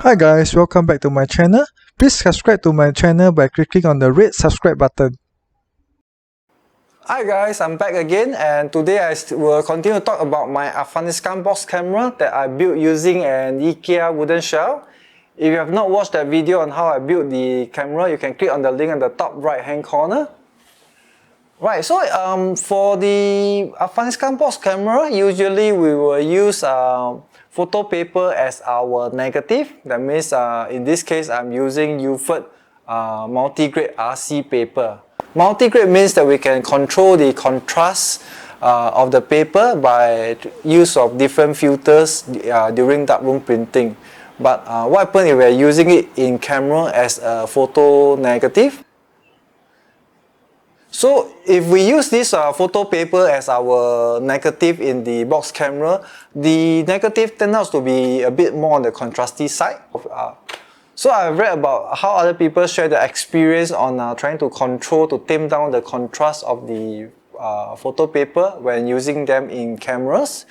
Hi guys, welcome back to my channel. Please subscribe to my channel by clicking on the red subscribe button. Hi guys, I'm back again, and today I will continue to talk about my Afghanistan box camera that I built using an IKEA wooden shelf. If you have not watched that video on how I built the camera, you can click on the link on the top right hand corner. Right, so for the Afghanistan box camera, usually we will use photo paper as our negative. That means in this case, I'm using Ilford Multigrade RC paper. Multigrade means that we can control the contrast of the paper by use of different filters during darkroom printing. But what happens if we are using it in camera as a photo negative? So if we use this photo paper as our negative in the box camera, the negative turns out to be a bit more on the contrasty side. So I've read about how other people share their experience on trying to control, to tame down the contrast of the photo paper when using them in cameras.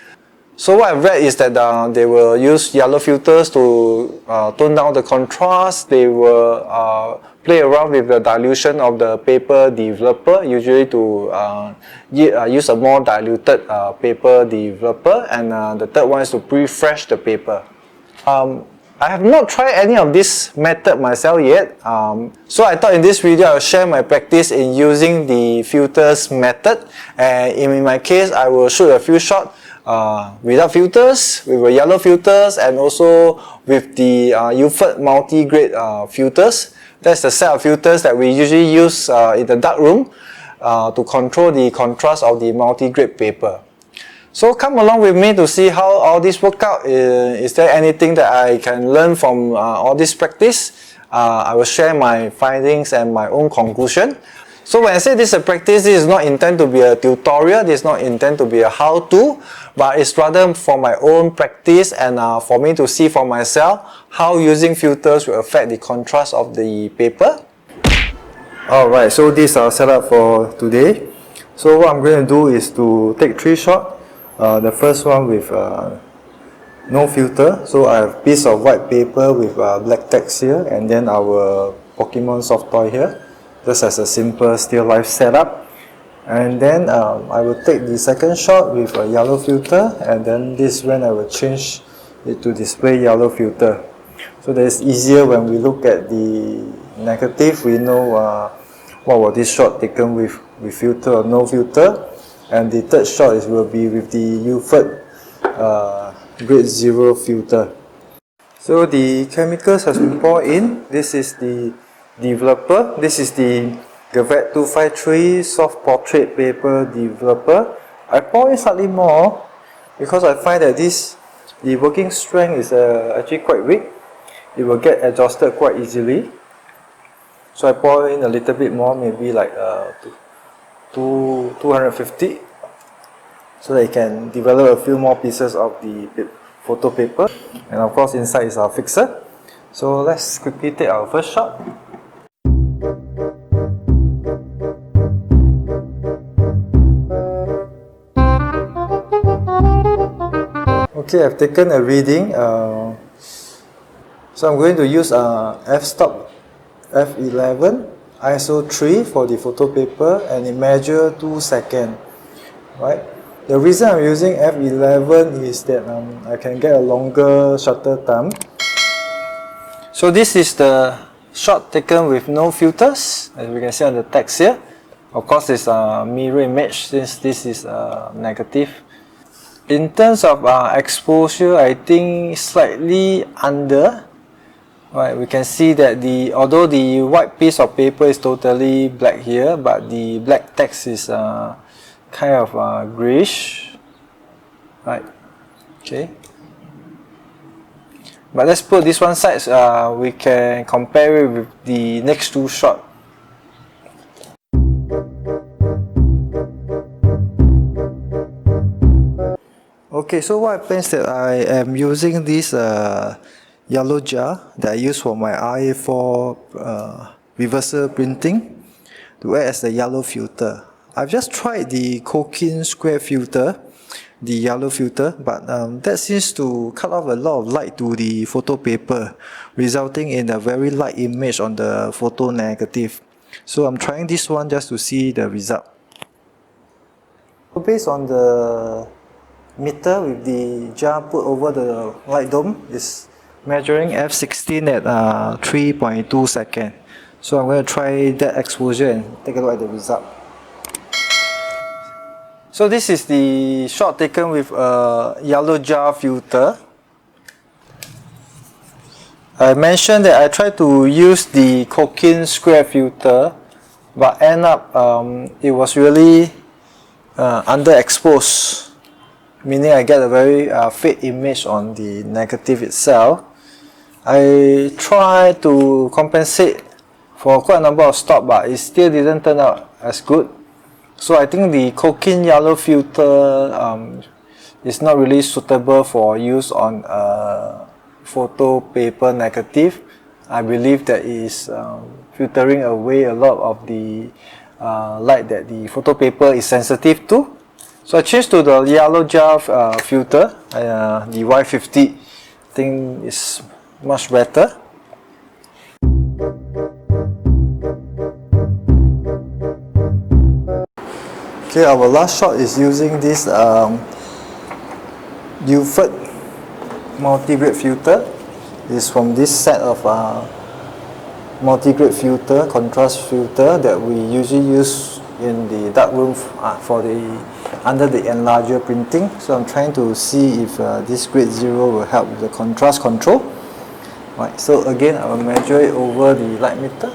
So what I've read is that they will use yellow filters to tone down the contrast. They will play around with the dilution of the paper developer, usually to use a more diluted paper developer. And the third one is to refresh the paper. I have not tried any of this method myself yet. So I thought in this video I will share my practice in using the filters method. And in my case, I will shoot a few shots without filters, with the yellow filters, and also with the Ilford Multigrade filters. That's the set of filters that we usually use in the darkroom to control the contrast of the multigrade paper. So come along with me to see how all this work out. Is there anything that I can learn from all this practice? I will share my findings and my own conclusion. So when I say this is a practice, this is not intended to be a tutorial, this is not intended to be a how-to, but it's rather for my own practice and for me to see for myself how using filters will affect the contrast of the paper. Alright, so this is our setup for today. So what I'm going to do is to take 3 shots. The first one with no filter. So I have a piece of white paper with black text here, and then our Pokemon soft toy here, just as a simple still life setup. And then I will take the second shot with a yellow filter, and then this when I will change it to display yellow filter. So that it's easier when we look at the negative, we know what was this shot taken with filter or no filter. And the third shot will be with the Ilford grade 0 filter. So the chemicals has been poured in. This is the developer. This is the Gavette 253 soft portrait paper developer. I pour in slightly more because I find that the working strength is actually quite weak. It will get adjusted quite easily. So I pour in a little bit more, maybe like 250, so that you can develop a few more pieces of the photo paper. And of course inside is our fixer. So let's quickly take our first shot. Okay, I've taken a reading. So I'm going to use f-stop f11 ISO 3 for the photo paper, and it measures 2 seconds. Right? The reason I'm using f11 is that I can get a longer shutter time. So this is the shot taken with no filters, as we can see on the text here. Of course, it's a mirror image since this is negative. In terms of exposure, I think slightly under. Right, we can see that although the white piece of paper is totally black here, but the black text is kind of grayish. Right, okay. But let's put this one side. We can compare it with the next 2 shots. Okay, so what happens that I am using this yellow jar that I use for my RA4 reversal printing to act as the yellow filter. I've just tried the Kokin square filter, the yellow filter, but that seems to cut off a lot of light to the photo paper, resulting in a very light image on the photo negative. So I'm trying this one just to see the result. So based on the meter with the jar put over the light dome, is measuring f16 at 3.2 seconds. So I'm going to try that exposure and take a look at the result. So this is the shot taken with a yellow jar filter. I mentioned that I tried to use the Kodak square filter, but end up it was really underexposed, meaning I get a very fade image on the negative itself. I tried to compensate for quite a number of stops, but it still didn't turn out as good. So I think the Kodak yellow filter is not really suitable for use on a photo paper negative. I believe that it is filtering away a lot of the light that the photo paper is sensitive to. So I changed to the yellow jar filter, the Y50. I think it's much better. Okay, our last shot is using this Ilford Multigrade filter. It's from this set of multigrade filter, contrast filter that we usually use in the darkroom for under the enlarger printing. So I'm trying to see if this grade 0 will help with the contrast control. Right, so again I will measure it over the light meter.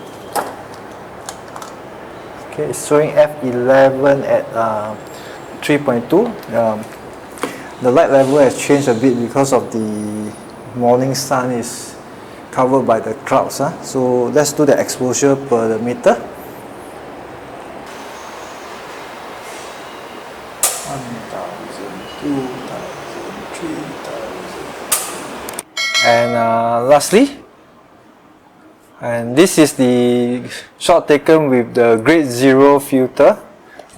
Okay, it's showing f11 at 3.2. The light level has changed a bit because of the morning sun is covered by the clouds. So let's do the exposure per the meter. 1,000, 2,000, 3,000. And lastly, and this is the shot taken with the grade 0 filter.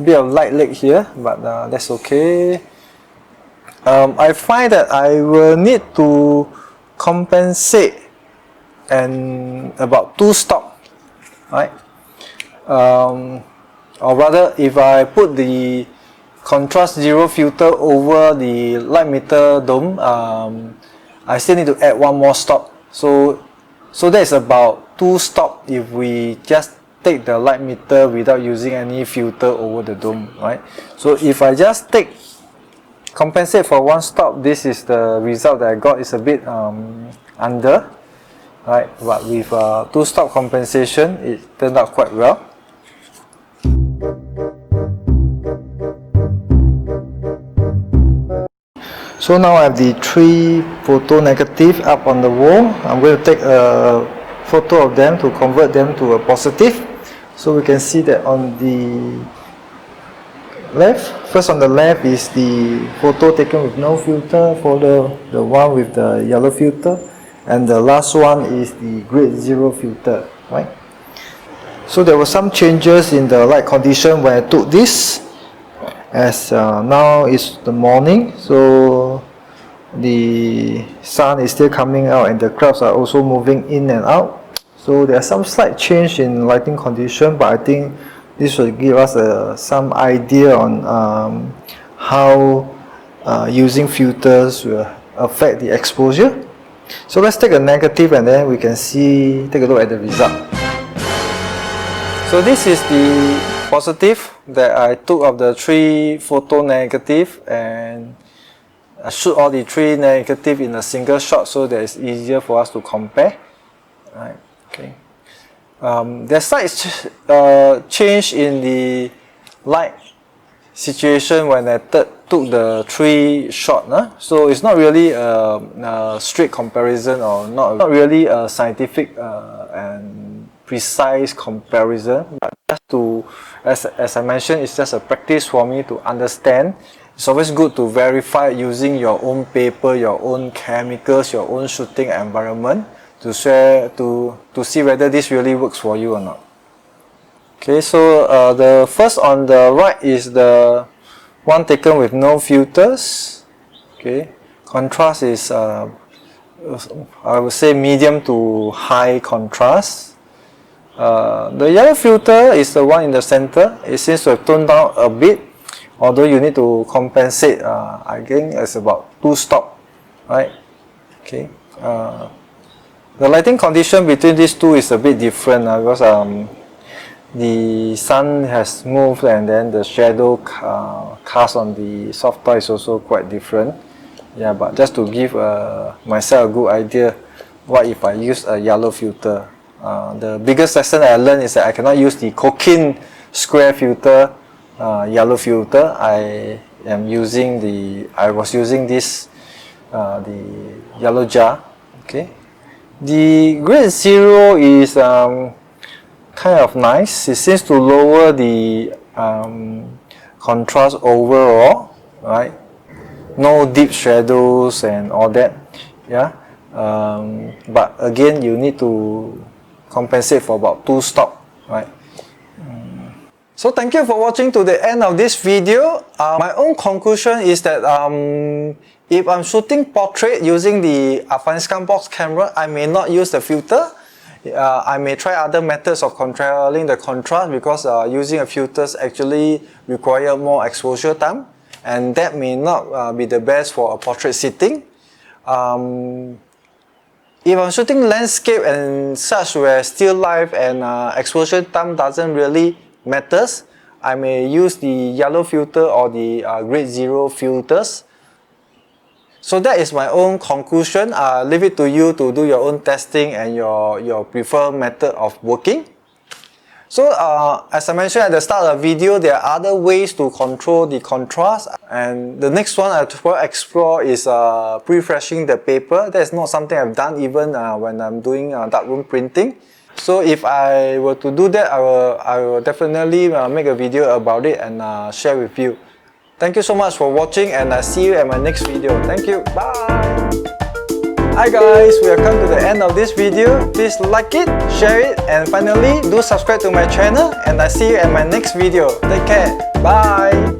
A bit of light lag here, but that's okay. I find that I will need to compensate and about 2 stops, right? Or rather, if I put the contrast 0 filter over the light meter dome, I still need to add 1 more stop. So that's about 2 stops if we just take the light meter without using any filter over the dome, right? So if I just compensate for 1 stop, this is the result that I got. It's a bit under, right? But with 2 stop compensation, it turned out quite well. So now I have the 3 photo negative up on the wall. I'm going to take a photo of them to convert them to a positive. So we can see that on the left, first on the left is the photo taken with no filter, followed the one with the yellow filter, and the last one is the grade 0 filter, right? So there were some changes in the light condition when I took this, as now it's the morning, so the sun is still coming out and the clouds are also moving in and out. So there's some slight change in lighting condition, but I think this will give us some idea on how using filters will affect the exposure. So let's take a negative and then we can take a look at the result. So this is the positive that I took of the 3 photo negative, and I shoot all the 3 negative in a single shot so that it's easier for us to compare. Right. Okay. There's slight change in the light situation when I took the 3 shot. So it's not really a straight comparison, or not really a scientific and precise comparison, but just to, as I mentioned, it's just a practice for me to understand. It's always good to verify using your own paper, your own chemicals, your own shooting environment to see whether this really works for you or not. Okay, so the first on the right is the one taken with no filters. Okay, contrast is I would say medium to high contrast. The yellow filter is the one in the center. It seems to have toned down a bit, although you need to compensate. I think it's about 2 stop, right? Okay. The lighting condition between these two is a bit different because the sun has moved and then the shadow cast on the soft toy is also quite different. Yeah, but just to give myself a good idea, what if I use a yellow filter? The biggest lesson I learned is that I cannot use the cocaine square filter, yellow filter. I was using this, the yellow jar. Okay. The grade 0 is kind of nice. It seems to lower the contrast overall, right? No deep shadows and all that. Yeah. But again, you need to compensate for about 2 stop, right? So thank you for watching to the end of this video. My own conclusion is that if I'm shooting portrait using the Afghanistan box camera, I may not use the filter. I may try other methods of controlling the contrast because using a filters actually require more exposure time, and that may not be the best for a portrait setting. If I'm shooting landscape and such where still life and exposure time doesn't really matters, I may use the yellow filter or the grade 0 filters. So that is my own conclusion. I'll leave it to you to do your own testing and your preferred method of working. So as I mentioned at the start of the video, there are other ways to control the contrast, and the next one I will explore is pre-freshing the paper. That's not something I've done even when I'm doing darkroom printing. So if I were to do that, I will definitely make a video about it and share with you. Thank you so much for watching, and I'll see you at my next video. Thank you. Bye! Hi guys, we have come to the end of this video. Please like it, share it, and finally do subscribe to my channel, and I'll see you at my next video. Take care. Bye!